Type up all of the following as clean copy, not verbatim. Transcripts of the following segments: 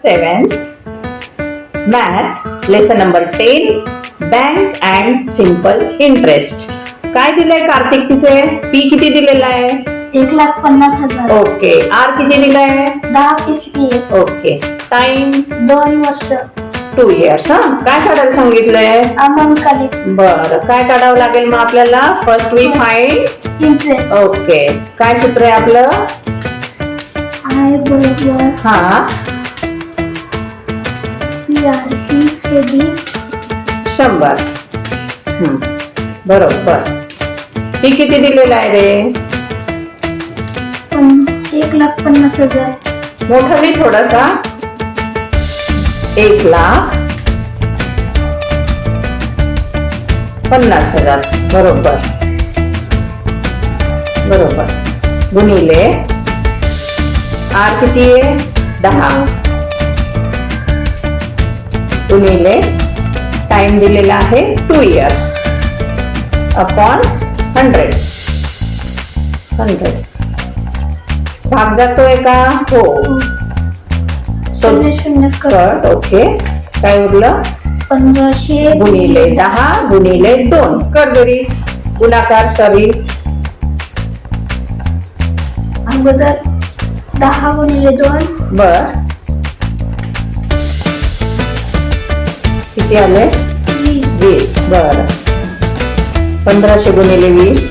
7th math lesson number 10 bank and simple interest. काय दिलंय कार्तिक तिथे? पी किती दिलेला आहे? 1,50,000. ओके. आर किती दिलाय? 10 PCA. ओके. टाइम 2 वर्ष. 2 years. हा, काय काढायला सांगितलंय? अमाऊंट काढायची. बरं, काय काढावं लागेल मग आपल्याला? First we find interest. Okay. काय सूत्र आहे आपलं? आय बरोबर हा PRT छेदी 100. बरोबर. पी किती दिलेला आहे रे? 1,50,000. मोठा नाही थोडासा. 1,50,000. बरोबर बरोबर. गुणिले आर किती आहे? 10 गुणिले टाइम दिलेला आहे 2 years अपॉन 100. भाग जातोय का? हो. शून्य कट. ओके. काय उरलं? 1,500 गुणिले 10 गुणिले 2. कर बेरीज. गुणाकार सॉरी. अगोदर 10 गुणिले 2 बर. किती आले? 20. बर. 1,500 गुणिले 20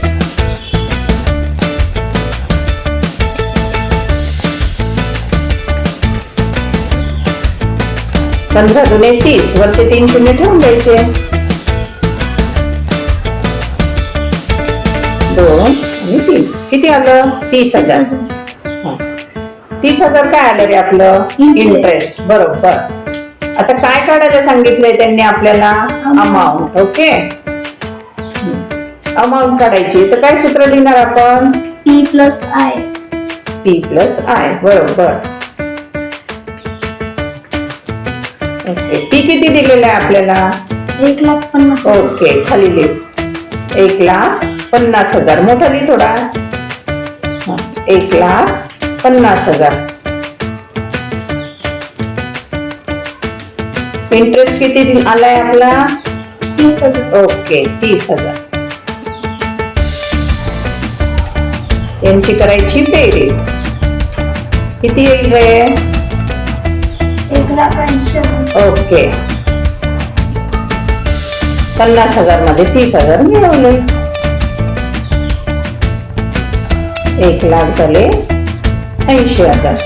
15 दुने 30. वरचे 3 शून्य ठेवून द्यायचे. 2 आणि 3. किती आलं? 30,000. 30,000 काय आलं रे आपलं? इंटरेस्ट. बरोबर. आता काय काढायला सांगितलंय त्यांनी आपल्याला? अमाऊंट. ओके. अमाऊंट काढायची तर काय सूत्र लिहिणार आपण? P plus I. P plus I. बरोबर. ओके. पी किती दिलेलं आहे आपल्याला? 1,50,000. ओके. खाली लिह. 1,50,000. मोठा लिह थोडा. 1,50,000. इंटरेस्ट किती आलाय आपला? 30,000. ओके. 30,000. यांची करायची बेरीज. किती येईल रे? 1,80,000. ओके. 50,000 मध्ये 30,000 मिळवले. 1,00,000 झाले 80,000.